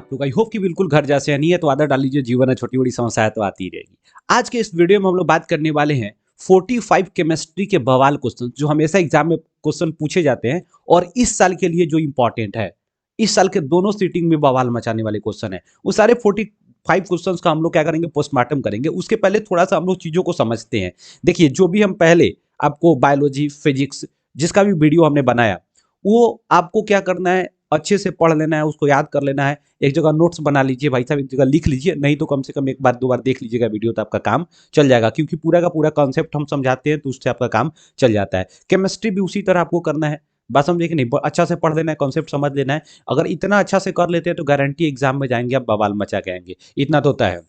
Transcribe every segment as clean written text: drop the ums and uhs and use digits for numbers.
आप लोग? I hope कि बिल्कुल घर जैसे नहीं है तो आदत डाल लीजिए, जीवन है छोटी बड़ी समस्याएं तो आती ही रहेगी। आज के इस वीडियो में हम लोग बात करने वाले हैं 45 केमिस्ट्री के बवाल क्वेश्चन जो हमेशा एग्जाम में क्वेश्चन पूछे जाते हैं और इस साल के लिए जो इंपॉर्टेंट है। इस साल के दोनों सीटिंग में बवाल मचाने वाले क्वेश्चन है। वो सारे 45 क्वेश्चंस का हम लोग क्या करेंगे, पोस्टमार्टम करेंगे। उसके पहले थोड़ा सा हम लोग चीजों को समझते हैं। देखिए, जो भी हम पहले आपको बायोलॉजी, फिजिक्स जिसका भी वीडियो हमने बनाया, वो आपको क्या करना है, अच्छे से पढ़ लेना है, उसको याद कर लेना है। एक जगह नोट्स बना लीजिए भाई साहब, एक जगह लिख लीजिए, नहीं तो कम से कम एक बार दो बार देख लीजिएगा वीडियो, तो आपका काम चल जाएगा। क्योंकि पूरा का पूरा कॉन्सेप्ट हम समझाते हैं तो उससे आपका काम चल जाता है। केमिस्ट्री भी उसी तरह आपको करना है। बात समझे कि नहीं? अच्छा से पढ़ लेना है, कॉन्सेप्ट समझ लेना है। अगर इतना अच्छा से कर लेते हैं तो गारंटी एग्जाम में जाएंगे आप बवाल मचा के आएंगे। इतना तो होता है।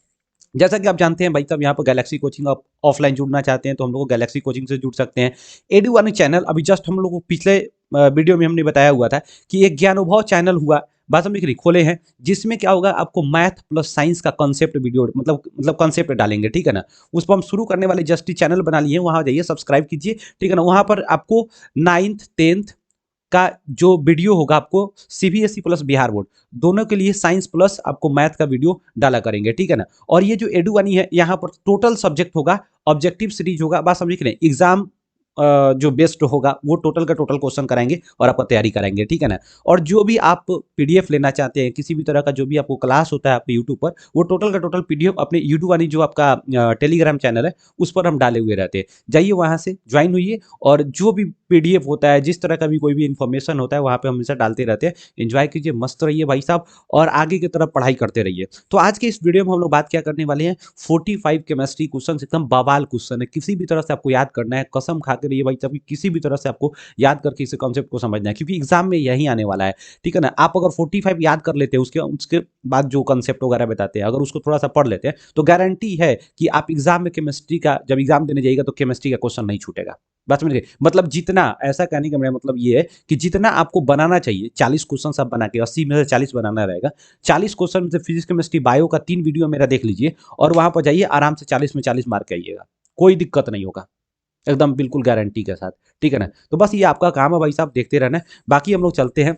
जैसा कि आप जानते हैं भाई साहब, यहाँ पर गैलेक्सी कोचिंग, आप ऑफलाइन जुड़ना चाहते हैं तो हम लोग गैलेक्सी कोचिंग से जुड़ सकते हैं। एडू वानी चैनल, अभी जस्ट हम लोग को पिछले वीडियो में हमने बताया हुआ था कि एक ज्ञानुभव चैनल हुआ, बात समझ नहीं खोले हैं, जिसमें क्या होगा, आपको मैथ प्लस साइंस का कॉन्सेप्ट वीडियो मतलब कॉन्सेप्ट डालेंगे, ठीक है ना। उस पर हम शुरू करने वाले जस्ट चैनल बना लिए, वहां जाइए सब्सक्राइब कीजिए, ठीक है ना। वहां पर आपको 9th 10th का जो वीडियो होगा, आपको सीबीएसई प्लस बिहार बोर्ड दोनों के लिए साइंस प्लस आपको मैथ का वीडियो डाला करेंगे, ठीक है ना। और ये जो एडुवानी है, यहाँ पर टोटल सब्जेक्ट होगा, ऑब्जेक्टिव सीरीज होगा, बात समझ के नहीं, एग्जाम जो बेस्ट होगा वो टोटल का टोटल क्वेश्चन कराएंगे और आपको तैयारी कराएंगे, ठीक है ना। और जो भी आप पीडीएफ लेना चाहते हैं, किसी भी तरह का जो भी आपको क्लास होता है आपके यूट्यूब पर, वो टोटल का टोटल पीडीएफ अपने यूट्यूब वाली जो आपका टेलीग्राम चैनल है उस पर हम डाले हुए रहते हैं। जाइए वहां से ज्वाइन होइए, और जो भी पीडीएफ होता है, जिस तरह का भी कोई भी इंफॉर्मेशन होता है, वहां पे हम हमेशा डालते रहते हैं। एंजॉय कीजिए, मस्त रहिए भाई साहब, और आगे की तरफ पढ़ाई करते रहिए। तो आज के इस वीडियो में हम लोग बात क्या करने वाले हैं, 45 केमिस्ट्री क्वेश्चन, एकदम बवाल क्वेश्चन है। किसी भी तरह से आपको याद करना है, कसम खा के रहिए भाई साहब, किसी भी तरह से आपको याद करके इस कॉन्सेप्ट को समझना है, क्योंकि एग्जाम में यही आने वाला है, ठीक है ना। आप अगर 45 याद कर लेते हैं, उसके उसके बाद जो कॉन्सेप्ट वगैरह बताते हैं, अगर उसको थोड़ा सा पढ़ लेते हैं, तो गारंटी है कि आप एग्जाम में केमिस्ट्री का, जब एग्जाम देने जाइएगा तो केमिस्ट्री का क्वेश्चन नहीं छूटेगा। बात समझ गए? मतलब जितना, ऐसा कहने का मेरा मतलब ये है कि जितना आपको बनाना चाहिए, 40 क्वेश्चन आप बना के 80 में से 40 बनाना रहेगा। 40 क्वेश्चन में से फिजिक्स, केमिस्ट्री, बायो का 3 वीडियो मेरा देख लीजिए, और वहां पर जाइए, आराम से 40 में 40 मार्क आइएगा, कोई दिक्कत नहीं होगा, एकदम बिल्कुल गारंटी के साथ, ठीक है ना। तो बस ये आपका काम है भाई साहब, देखते रहना है। बाकी हम लोग चलते हैं,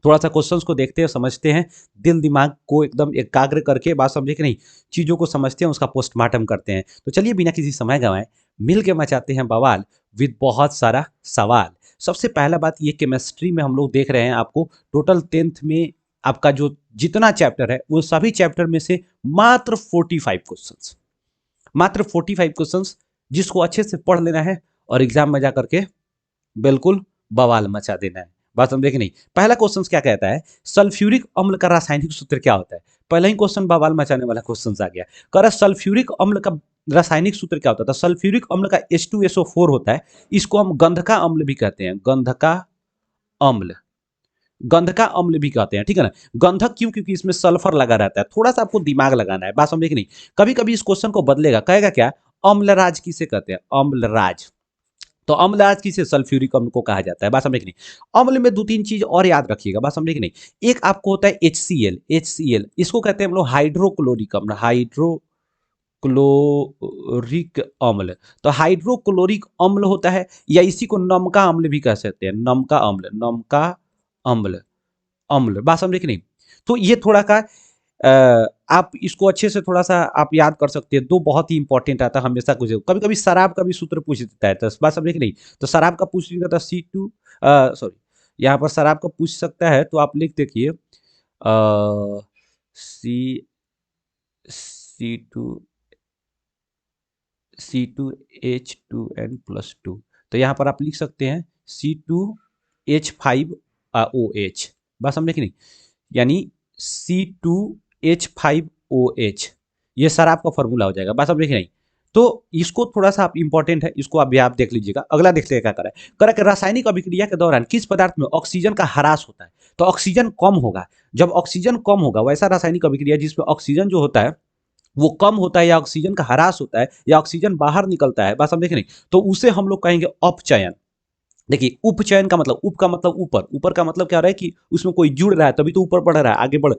थोड़ा सा क्वेश्चंस को देखते हैं, समझते हैं, दिल दिमाग को एकदम एकाग्र करके, बात समझे कि नहीं, चीज़ों को समझते हैं, उसका पोस्टमार्टम करते हैं। तो चलिए बिना किसी समय गंवाए मिल के मचाते हैं बवाल विद बहुत सारा सवाल। सबसे पहला बात, ये केमिस्ट्री में हम लोग देख रहे हैं, आपको टोटल 10th में आपका जो जितना चैप्टर है, वो सभी चैप्टर में से मात्र 45 क्वेश्चंस, मात्र 45 क्वेश्चंस, जिसको अच्छे से पढ़ लेना है और एग्जाम में जा करके बिल्कुल बवाल मचा देना है। बात समझे कि नहीं? पहला क्वेश्चन क्या कहता है, सल्फ्यूरिक अम्ल का रासायनिक सूत्र क्या होता है। पहला ही क्वेश्चन बवाल मचाने वाला क्वेश्चन आ गया। कह रहा सल्फ्यूरिक अम्ल का रासायनिक सूत्र क्या होता है। सल्फ्यूरिक अम्ल का H2SO4 होता है, इसको हम गंधका अम्ल भी कहते हैं, गंधका अम्ल, गंधका अम्ल भी कहते हैं, ठीक है ना। गंधक क्यों? क्योंकि इसमें सल्फर लगा रहता है। थोड़ा सा आपको दिमाग लगाना है, बात समझे कि नहीं। कभी कभी इस क्वेश्चन को बदलेगा, कहेगा क्या, अम्लराज किसे कहते हैं, अम्लराज। तो अम्लराज किसे, सल्फ्यूरिक अम्ल को कहा जाता है, बात समझे कि नहीं। अम्ल में दो तीन चीज और याद रखिएगा, बात समझे कि नहीं। एक आपको होता है HCl, HCl इसको कहते हैं हम लोग हाइड्रोक्लोरिक अम्ल, हाइड्रोक्लोरिक अम्ल। तो हाइड्रोक्लोरिक अम्ल होता है, या इसी को नमका अम्ल भी कह सकते हैं, नमका अम्ल, नमका अम्ल, अम्ल, बात समझे कि नहीं। तो ये थोड़ा का आप इसको अच्छे से थोड़ा सा आप याद कर सकते हैं। दो बहुत ही इंपॉर्टेंट आता है हमेशा, कुछ कभी कभी शराब का भी सूत्र पूछ देता है, तो बात समझे कि नहीं। तो शराब का पूछ देता है C2, सॉरी, यहाँ पर शराब का पूछ सकता है, तो आप लिख देखिए सी C2 C2H2N+2। तो यहाँ पर आप लिख सकते हैं C2H5OH, बात समझे कि नहीं, यानी C2H5OH, ये शराब का फॉर्मूला हो जाएगा, बात समझे कि नहीं। तो इसको थोड़ा सा आप इंपॉर्टेंट है, इसको आप भी आप देख लीजिएगा। अगला देखते हैं क्या करा है, करा कि रासायनिक अभिक्रिया के दौरान किस पदार्थ में ऑक्सीजन का ह्रास होता है। तो ऑक्सीजन कम होगा, जब ऑक्सीजन कम होगा, वैसा रासायनिक अभिक्रिया जिसमें ऑक्सीजन जो होता है वो कम होता है, या ऑक्सीजन का ह्रास होता है, या ऑक्सीजन बाहर निकलता है, बात समझे कि नहीं। तो उसे हम लोग कहेंगे अपचयन। देखिए, उपचयन का मतलब, उप का मतलब ऊपर, ऊपर का मतलब क्या हो रहा है कि उसमें कोई जुड़ रहा है, तभी तो ऊपर बढ़ रहा है, आगे बढ़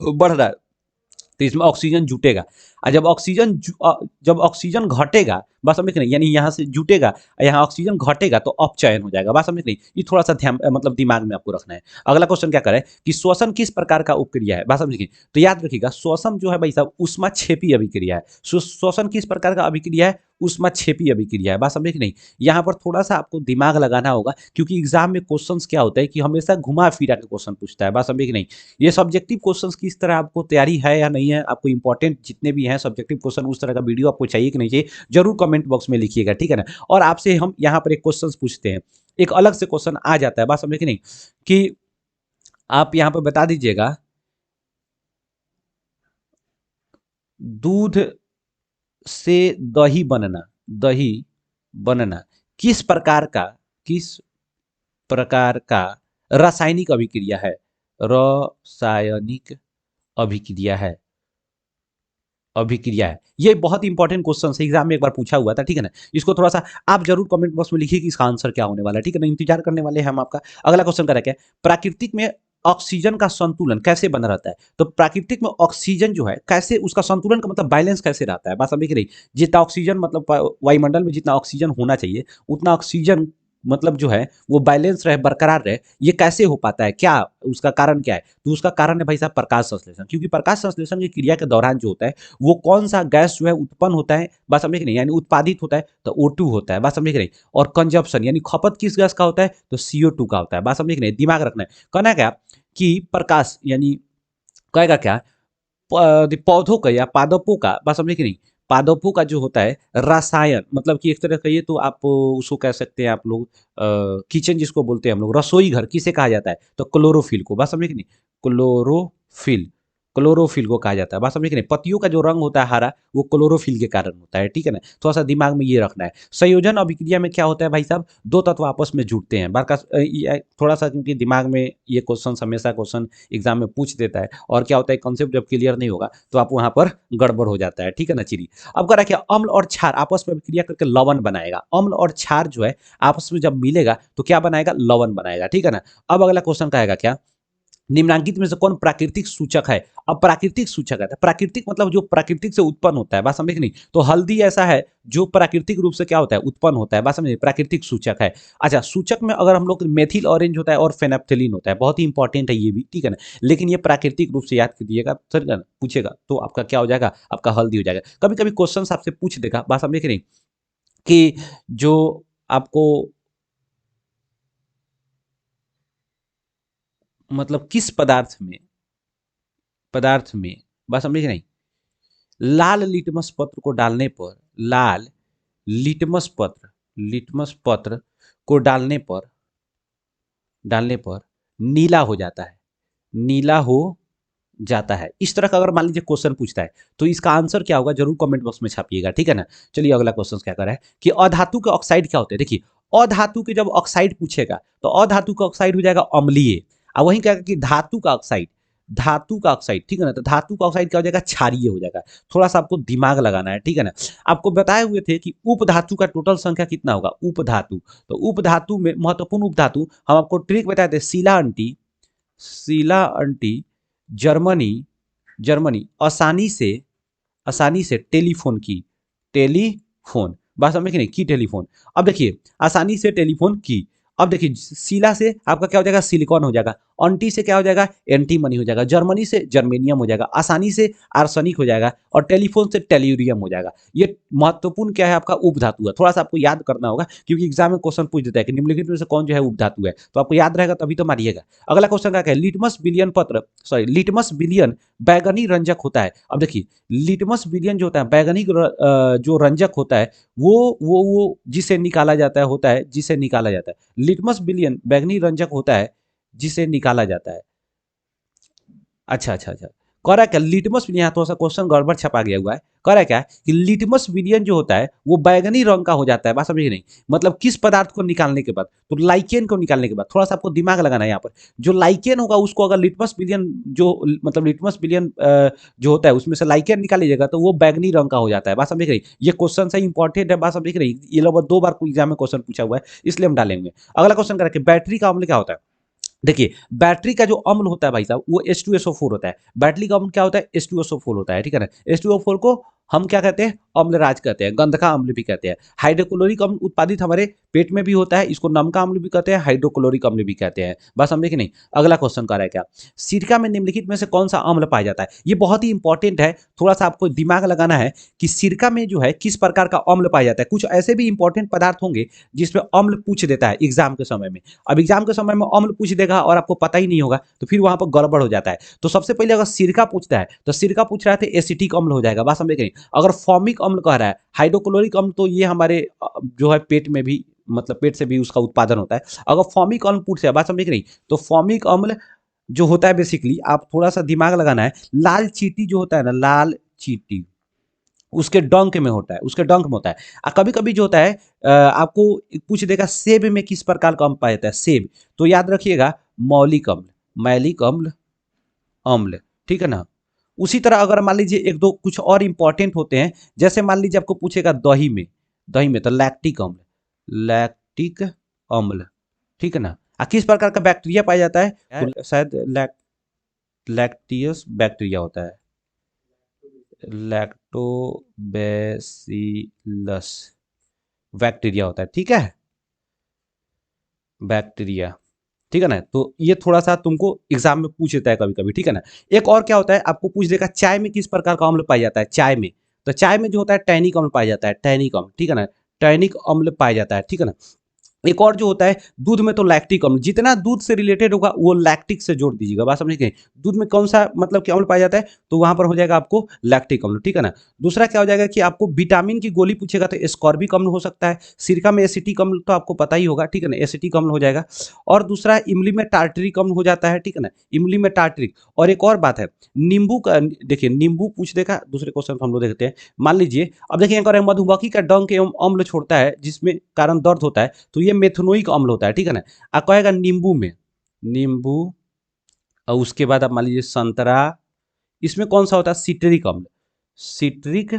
बढ़ रहा है, तो इसमें ऑक्सीजन जुटेगा। और जब ऑक्सीजन घटेगा, बात समझ नहीं, यानी यहाँ से जुटेगा, यहाँ ऑक्सीजन घटेगा तो अपचयन हो जाएगा। बात समझ नहीं, ये थोड़ा सा ध्यान मतलब दिमाग में आपको रखना है। अगला क्वेश्चन क्या करे कि श्वसन किस प्रकार का उपक्रिया है। बात समझिए, तो याद रखिएगा श्वसन जो है भाई साहब ऊष्माक्षेपी अभिक्रिया है। श्वसन किस प्रकार का अभिक्रिया है, ऊष्माक्षेपी अभिक्रिया है। बात समझे कि नहीं, यहाँ पर थोड़ा सा आपको दिमाग लगाना होगा, क्योंकि एग्जाम में क्वेश्चंस क्या होता है कि हमेशा घुमा फिरा के क्वेश्चन पूछता है। बात समझे कि नहीं, ये सब्जेक्टिव क्वेश्चंस किस तरह आपको तैयारी है या नहीं है, आपको इंपॉर्टेंट जितने भी हैं सब्जेक्टिव क्वेश्चन उस तरह का वीडियो आपको चाहिए कि नहीं चाहिए, जरूर कमेंट बॉक्स में लिखिएगा, ठीक है ना। और आपसे हम यहाँ पर एक क्वेश्चन पूछते हैं, एक अलग से क्वेश्चन आ जाता है। बात समझे कि नहीं, कि आप यहाँ पर बता दीजिएगा दूध से दही बनना किस प्रकार का रासायनिक अभिक्रिया है, रासायनिक अभिक्रिया है, ये बहुत इंपॉर्टेंट क्वेश्चन है, एग्जाम में एक बार पूछा हुआ था, ठीक है ना। इसको थोड़ा सा आप जरूर कमेंट बॉक्स में लिखिए कि इसका आंसर क्या होने वाला है, ठीक है ना, इंतजार करने वाले हैं हम आपका। अगला क्वेश्चन का क्या है, प्राकृतिक में ऑक्सीजन का संतुलन कैसे बना रहता है। तो प्राकृतिक में ऑक्सीजन जो है कैसे, उसका संतुलन का मतलब बैलेंस कैसे रहता है। बात समझ रही, जितना ऑक्सीजन मतलब वायुमंडल में जितना ऑक्सीजन होना चाहिए उतना ऑक्सीजन मतलब जो है वो बैलेंस रहे, बरकरार रहे, ये कैसे हो पाता है, क्या उसका कारण क्या है। तो उसका कारण है भाई साहब प्रकाश संश्लेषण, क्योंकि प्रकाश संश्लेषण की क्रिया के दौरान जो होता है वो कौन सा गैस जो है उत्पन्न होता है, बात समझ नहीं, यानी उत्पादित होता है तो O2 होता है। बात समझ नहीं, और कंजप्शन यानी खपत किस गैस का होता है, तो CO2 का होता है। बात समझ नहीं, दिमाग रखना है। कहना क्या कि प्रकाश यानी कहेगा क्या, पौधों का या पादपों का, बात समझे कि नहीं, पादपों का जो होता है रसायन, मतलब कि एक तरह कहिए तो आप उसको कह सकते हैं आप लोग किचन जिसको बोलते हैं हम लोग, रसोई घर किसे कहा जाता है, तो क्लोरोफिल को। बात समझे कि नहीं, क्लोरोफिल क्लोरोफिल को कहा जाता है। बात समझे कि नहीं, पत्तियों का जो रंग होता है हरा वो क्लोरोफिल के कारण होता है, ठीक है ना। थोड़ा सा दिमाग में ये रखना है। संयोजन अभिक्रिया में क्या होता है भाई साहब, दो तत्व आपस में जुड़ते हैं। बात का थोड़ा सा, क्योंकि दिमाग में ये क्वेश्चन हमेशा क्वेश्चन एग्जाम में पूछ देता है, और क्या होता है कॉन्सेप्ट जब क्लियर नहीं होगा तो आप वहां पर गड़बड़ हो जाता है, ठीक है ना चीरी। अब कह रहा है कि अम्ल और क्षार आपस में क्रिया करके लवण बनाएगा। अम्ल और क्षार जो है आपस में जब मिलेगा तो क्या बनाएगा, लवण बनाएगा, ठीक है ना। अब अगला क्वेश्चन कहेगा क्या, निम्नांकित में से कौन प्राकृतिक सूचक है। अब प्राकृतिक सूचक है, प्राकृतिक मतलब जो प्राकृतिक से उत्पन्न होता है। बात समझ नहीं, तो हल्दी ऐसा है जो प्राकृतिक रूप से क्या होता है, उत्पन्न होता है। बात समझिए, प्राकृतिक सूचक है। अच्छा, सूचक में अगर हम लोग मेथिल ऑरेंज होता है और फेनेप्थेलिन होता है, बहुत ही इंपॉर्टेंट है ये भी, ठीक है ना। लेकिन ये प्राकृतिक रूप से याद कीजिएगा, सर पूछेगा तो आपका क्या हो जाएगा, आपका हल्दी हो जाएगा। कभी कभी क्वेश्चन आपसे पूछ देगा, बात समझे नहीं, कि जो आपको मतलब किस पदार्थ में, बात समझे नहीं, लाल लिटमस पत्र को डालने पर, लाल लिटमस पत्र को डालने पर नीला हो जाता है, नीला हो जाता है। इस तरह का अगर मान लीजिए क्वेश्चन पूछता है तो इसका आंसर क्या होगा, जरूर कमेंट बॉक्स में छापिएगा, ठीक है ना। चलिए अगला क्वेश्चन क्या कर रहा है कि अधातु के ऑक्साइड क्या होते हैं। देखिए अधातु के जब ऑक्साइड पूछेगा तो अधातु का ऑक्साइड हो जाएगा अम्लीय, और वहीं क्या कि धातु का ऑक्साइड, ठीक है ना, तो धातु का ऑक्साइड क्या हो जाएगा, क्षारीय हो जाएगा। थोड़ा सा आपको दिमाग लगाना है, ठीक है ना। आपको बताए हुए थे कि उपधातु का टोटल संख्या कितना होगा, उपधातु, तो उपधातु में महत्वपूर्ण उपधातु हम आपको ट्रिक बताए थे, शीला अंटी जर्मनी आसानी से टेलीफोन, बात समझ नहीं की टेलीफोन। अब देखिए आसानी से टेलीफोन की, अब देखिए शीला से आपका क्या हो जाएगा, सिलिकॉन हो जाएगा, अंटी से क्या हो जाएगा, एंटीमनी हो जाएगा, जर्मनी से जर्मेनियम हो जाएगा, आसानी से आर्सेनिक हो जाएगा, और टेलीफोन से टेल्यूरियम हो जाएगा। ये महत्वपूर्ण क्या है, आपका उपधातु है। थोड़ा सा आपको याद करना होगा, क्योंकि एग्जाम में क्वेश्चन पूछ देता है कि निम्नलिखित में से कौन जो है उपधातु है, तो आपको याद रहेगा तभी तो मारिएगा। अगला क्वेश्चन क्या है, लिटमस बिलियन बैगनी रंजक होता है। अब देखिए लिटमस बिलियन जो होता है बैगनी जो रंजक होता है वो जिसे निकाला जाता है, लिटमस बिलियन बैगनी रंजक होता है जिसे निकाला जाता है। अच्छा, कह रहा है क्या, लिटमस विलियन, यहाँ थोड़ा सा क्वेश्चन गड़बड़ छपा गया हुआ है। कह रहा है क्या कि लिटमस विलियन जो होता है वो बैगनी रंग का हो जाता है। बात समझिए नहीं, मतलब किस पदार्थ को निकालने के बाद, तो लाइकेन को निकालने के बाद। थोड़ा सा आपको दिमाग लगाना है यहाँ पर, जो लाइकेन होगा उसको अगर लिटमस विलियन जो मतलब लिटमस विलियन जो होता है उसमें से लाइकेन निकालिएगा तो वो बैगनी रंग का हो जाता है। बात समझ रही, ये क्वेश्चन से इंपॉर्टेंट है, बात समझ रही, ये लगभग 2 बार एग्जाम में क्वेश्चन पूछा हुआ है, इसलिए हम डालेंगे। अगला क्वेश्चन करें कि बैटरी का अम्ल क्या होता है। देखिए बैटरी का जो अम्ल होता है भाई साहब वो H2SO4 होता है। बैटरी का अम्ल क्या होता है, H2SO4 होता है, ठीक है ना। H2O4 को हम क्या कहते हैं, अम्लराज कहते हैं, गंध का अम्ल भी कहते हैं। हाइड्रोक्लोरिक अम्ल उत्पादित हमारे पेट में भी होता है, इसको नम का अम्ल भी कहते हैं, हाइड्रोक्लोरिक अम्ल भी कहते हैं। बस समझे कि नहीं। अगला क्वेश्चन कह रहा है क्या, सिरका में निम्नलिखित में से कौन सा अम्ल पाया जाता है। ये बहुत ही इंपॉर्टेंट है, थोड़ा सा आपको दिमाग लगाना है कि सिरका में जो है किस प्रकार का अम्ल पाया जाता है। कुछ ऐसे भी इंपॉर्टेंट पदार्थ होंगे जिसमें अम्ल पूछ देता है एग्जाम के समय में। अब एग्जाम के समय में अम्ल पूछ देगा और आपको पता ही नहीं होगा तो फिर वहां पर गड़बड़ हो जाता है। तो सबसे पहले अगर सिरका पूछता है तो सिरका पूछ रहा है तो एसिटिक अम्ल हो जाएगा। बात समझे कि नहीं। अगर फॉर्मिक अम्ल कह रहा है, हाइड्रोक्लोरिक अम्ल, तो ये हमारे जो है पेट में भी, मतलब पेट से भी उसका उत्पादन होता है। अगर फॉर्मिक अम्ल पूछ रहा है, बात समझे कि नहीं, तो फॉर्मिक अम्ल जो होता है बेसिकली, आप थोड़ा सा दिमाग लगाना है, लाल चींटी जो होता है ना, लाल चींटी, उसके डंक में होता है, उसके डंक में होता है। कभी कभी जो होता है आपको पूछ देगा सेब में किस प्रकार का अम्ल पाया जाता है, सेब, तो याद रखिएगा मौलिक अम्ल, मैलिक अम्ल, अम्ल, ठीक है ना। उसी तरह अगर मान लीजिए एक दो कुछ और इंपॉर्टेंट होते हैं, जैसे मान लीजिए आपको पूछेगा दही में, दही में तो लैक्टिक अम्ल, लैक्टिक अम्ल, ठीक है ना। किस प्रकार का बैक्टीरिया पाया जाता है, तो शायद लैक्टियस बैक्टीरिया होता है, लैक्टोबैसिलस बैक्टीरिया होता है, ठीक है, बैक्टीरिया, ठीक है ना। तो ये थोड़ा सा तुमको एग्जाम में पूछ लेता है कभी कभी, ठीक है ना। एक और क्या होता है, आपको पूछ देगा चाय में किस प्रकार का अम्ल पाया जाता है, चाय में, तो चाय में जो होता है टैनिक अम्ल पाया जाता है, टैनिक अम्ल, ठीक है ना, टैनिक अम्ल पाया जाता है, ठीक है ना। एक और जो होता है दूध में, तो लैक्टिक अम्ल, जितना दूध से रिलेटेड होगा वो लैक्टिक से जोड़ दीजिएगा। बात समझ गए। दूध में कौन सा मतलब कि अम्ल पाया जाता है, तो वहां पर हो जाएगा आपको लैक्टिक अम्ल, ठीक है ना। दूसरा क्या हो जाएगा कि आपको विटामिन की गोली पूछेगा तो एस्कॉर्बिक अम्ल हो सकता है। सिरका में एसिटिक अम्ल तो आपको पता ही होगा, ठीक है ना, एसिटिक अम्ल हो जाएगा। और दूसरा इमली में टार्टरिक अम्ल हो जाता है, ठीक है ना, इमली में टार्टरिक। और एक और बात है, नींबू का, देखिए नींबू पूछ देगा, दूसरे क्वेश्चन हम लोग देखते हैं। मान लीजिए अब देखिए अगर मधुमक्खी का डंक एवं अम्ल छोड़ता है जिसमें कारण दर्द होता है, तो ये मेथनोइक अम्ल होता है, ठीक है ना। आप कहेगा नींबू में, नींबू, और उसके बाद आप मान लीजिए संतरा, इसमें कौन सा होता है, सिट्रिक अम्ल, सिट्रिक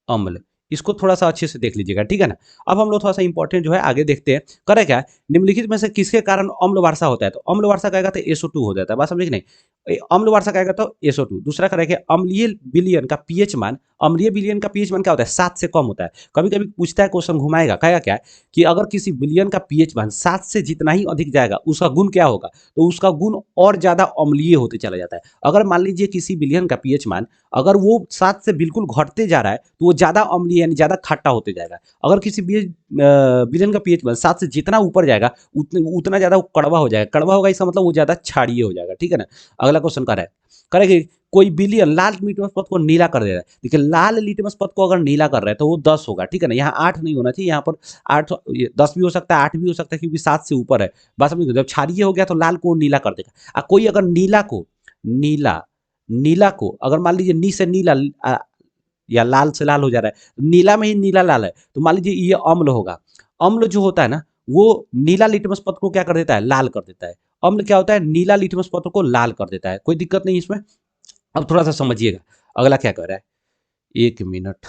अम्ल। इसको थोड़ा सा अच्छे से देख लीजिएगा, ठीक है ना। अब हम लोग थोड़ा सा इंपॉर्टेंट जो है आगे देखते हैं। करे क्या, निम्नलिखित में से किसके कारण अम्ल वर्षा होता है, तो अम्ल वर्षा कहेगा तो SO2 हो जाता है। बात समझे कि नहीं। अम्ल वर्षा कहेगा तो SO2। दूसरा करेगा अम्लीय विलयन का पीएच मान, अम्लीय विलयन का पीएच मान क्या होता है, 7 से कम होता है। कभी कभी पूछता है क्वेश्चन, घुमाएगा, कहेगा क्या कि अगर किसी विलयन का पीएच मान 7 से जितना ही अधिक जाएगा उसका गुण क्या होगा, तो उसका गुण और ज्यादा अम्लीय होते चला जाता है। अगर मान लीजिए किसी विलयन का पीएच मान अगर वो 7 से बिल्कुल घटते जा रहा है तो वो ज्यादा अम्लीय यानी ज्यादा खट्टा होते जाएगा। अगर किसी विलयन का पीएच मान 7 से जितना ऊपर जाएगा उतना ज्यादा वो कड़वा हो जाएगा। कड़वा होगा इसका मतलब वो ज्यादा क्षारीय हो जाएगा, ठीक है ना। अगला क्वेश्चन कर रहा है, करेंगे कोई विलियन लाल लिटमस पथ को नीला कर दे रहा है। देखिए लाल लिटमस पथ को अगर नीला कर रहा है तो वो 10 होगा, ठीक है ना। यहाँ 8 नहीं होना चाहिए, यहाँ पर 8, 10 भी हो सकता है, 8 भी हो सकता है, क्योंकि 7 से ऊपर है। बस समझ, जब क्षारीय हो गया तो लाल को नीला कर देगा। कोई अगर नीला को, नीला, नीला को अगर मान लीजिए नी से नीला या लाल से लाल हो जा रहा है, नीला में ही नीला लाल है, तो मान लीजिए ये अम्ल होगा। अम्ल जो होता है ना वो नीला लिटमस पत्र को क्या कर देता है, लाल कर देता है। अम्ल क्या होता है, नीला लिटमस पत्र को लाल कर देता है। कोई दिक्कत नहीं इसमें। अब थोड़ा सा समझिएगा अगला क्या कर रहा है, 1 मिनट।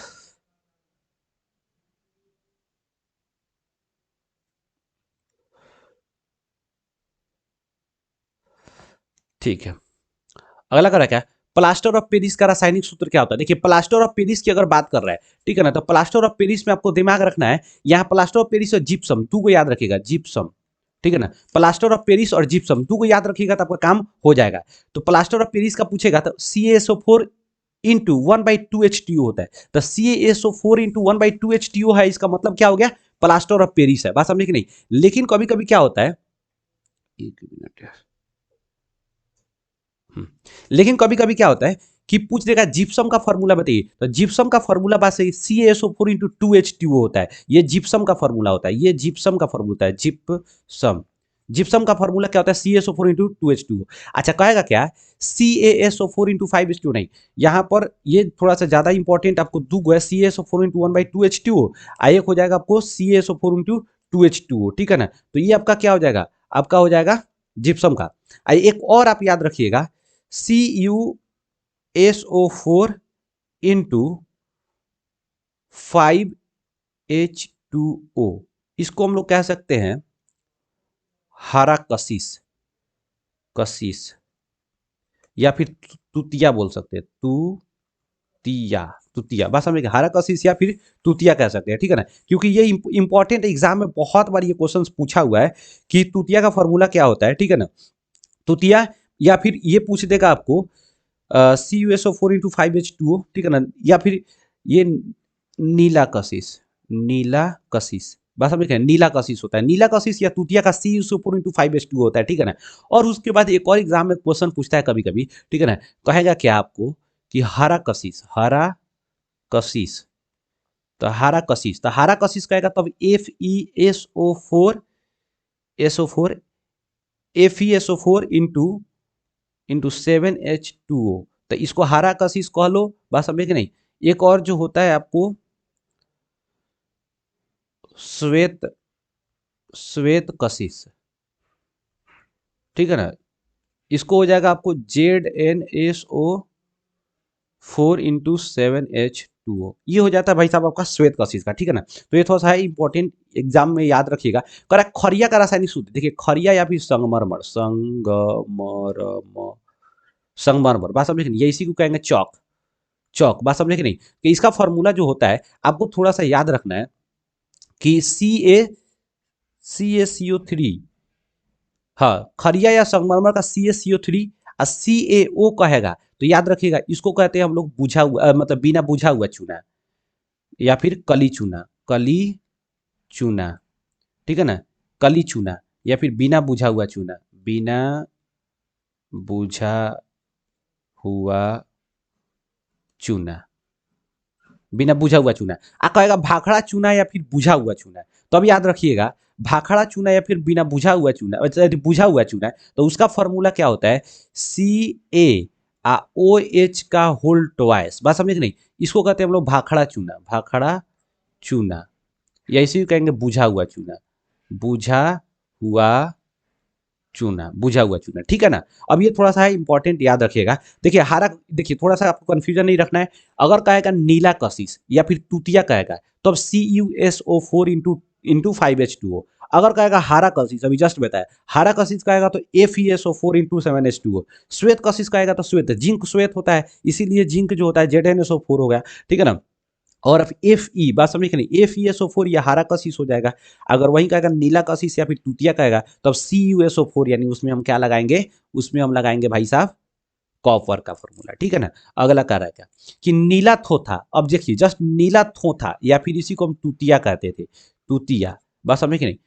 ठीक है, अगला कर रहा है क्या, प्लास्टर ऑफ पेरिस का रासायनिक सूत्र क्या होता है। देखिए प्लास्टर ऑफ पेरिस की अगर बात कर रहा है, ठीक है ना, तो प्लास्टर ऑफ पेरिस में आपको दिमाग रखना है, यहाँ प्लास्टर ऑफ पेरिस और जिप्सम दो को याद रखिएगा, जिप्सम, ठीक है ना। प्लास्टर ऑफ पेरिस और जिप्सम दो को याद रखिएगा तो आपका काम हो जाएगा। तो प्लास्टर ऑफ पेरिस का पूछेगा तो CaSO4 इंटू 1/2H2O होता है। तो CaSO4 इंटू 1/2H2O है, इसका मतलब क्या हो गया, प्लास्टर ऑफ पेरिस है। बात समझे कि नहीं। लेकिन कभी कभी क्या होता है, 1 मिनट यार, लेकिन कभी कभी क्या होता है कि पूछ देगा जिप्सम का फॉर्मूला बताइए, तो जिप्सम का फॉर्मूला बस CaSO4 इंटू 2H2O होता है। ये जिप्सम का फॉर्मूला होता है, ये जिप्सम का फॉर्मूला होता है, जिप्सम। जिप्सम का फॉर्मूला क्या होता है, CaSO4 इंटू 2H2O। अच्छा कहेगा क्या, CaSO4 इंटू 5:2 नहीं, यहाँ पर ये थोड़ा सा ज्यादा इंपॉर्टेंट आपको दू गो है, CaSO4 इंटू 1/2H2O, एक हो जाएगा आपको CaSO4 इंटू 2H2O, ठीक है ना। तो ये आपका क्या हो जाएगा, आपका हो जाएगा जिप्सम का। एक और आप याद रखिएगा, CuSO4 इंटू 5H2O, इसको हम लोग कह सकते हैं हरा कशिश, कशिश, या फिर तुतिया बोल सकते हैं, तुतिया, तुतिया, बस हम हरा कशिश या फिर तुतिया कह सकते हैं, ठीक है ना, क्योंकि ये इंपॉर्टेंट एग्जाम में बहुत बार ये क्वेश्चन पूछा हुआ है कि तुतिया का फॉर्मूला क्या होता है, ठीक है ना। तुतिया, या फिर ये पूछ देगा आपको CuSO4 इंटू 5H2O, ठीक है ना, या फिर ये नीला कशिश, नीला कशिश, बस हम लिखें नीला कशिश होता है, नीला कशिश या तुतिया का CuSO4 इंटू 5H2O होता है, ठीक है ना। और उसके बाद एक और एग्जाम में क्वेश्चन पूछता है कभी कभी, ठीक है ना, कहेगा क्या आपको कि हरा कशिश, हरा कशिश, तो हरा कशिश, तो हरा कशिश कहेगा तब FeSO4 FeSO4 इंटू 7H2O, तो इसको हरा कशिश कह लो, बात समझे कि नहीं। एक और जो होता है आपको श्वेत, श्वेत कशिश, ठीक है ना, इसको हो जाएगा आपको ZnSO4 इंटू 7H2O, ये हो जाता है भाई साहब आपका श्वेत कशिश का, ठीक है ना। तो ये थोड़ा सा है इंपॉर्टेंट, एग्जाम में याद रखिएगा। करा खरिया का रासायनिक सूत्र देखिए, खरिया या फिर संगमरमर, संगमरमर, बात समझे कि नहीं, ये इसी को कहेंगे चौक, चौक, बात समझे कि नहीं। कि इसका फॉर्मूला जो होता है आपको थोड़ा सा याद रखना है कि CaCO3, हाँ, खरिया या संगमरमर का CaCO3 और CaO कहेगा, तो याद रखिएगा इसको कहते हैं हम लोग बुझा हुआ मतलब बिना बुझा हुआ चूना, या फिर कली चूना, कली चूना, ठीक है ना, कली चूना, या फिर बिना बुझा हुआ चूना, बिना बुझा हुआ चूना, बिना बुझा हुआ चूना। आ कहेगा भाखड़ा चूना या फिर बुझा हुआ चूना, तो अब याद रखिएगा भाखड़ा चूना या फिर बिना बुझा हुआ चूना, बुझा हुआ चूना, तो उसका फॉर्मूला क्या होता है, CaOH का होल ट्वाइस, बात समझे कि नहीं, इसको कहते हैं हम लोग भाखड़ा चूना, भाखड़ा चूना, या इसी को कहेंगे बुझा हुआ चूना, बुझा हुआ चूना, बुझा हुआ चूना, ठीक है ना। अब ये थोड़ा सा है इंपॉर्टेंट, याद रखिएगा। देखिए हरा, देखिए थोड़ा सा आपको कंफ्यूजन नहीं रखना है, अगर कहेगा नीला कशिश या फिर तुतिया कहेगा तो अब CuSO4 इंटू 5H2O, अगर कहेगा हरा कशिश, अभी जस्ट बताया, हरा कशिश कहेगा तो FeSO4 इंटू 7H2O, श्वेत कशिश कहेगा तो श्वेत, जिंक श्वेत होता है, इसीलिए जिंक जो होता है ZnSO4 हो गया, ठीक है ना। और अब Fe, बात समझे कि नहीं, FeSO4 या हरा कशिश हो जाएगा। अगर वही कहेगा नीला कशिश या फिर तुतिया कहेगा तो अब CuSO4, यानी उसमें हम क्या लगाएंगे, उसमें हम लगाएंगे भाई साहब कॉपर का फॉर्मूला, ठीक है ना। अगला कह रहा है क्या कि नीला थोथा, अब देखिए जस्ट नीला थोथा या फिर इसी को हम तुतिया कहते थे, तुतिया, बात समझे कि नहीं।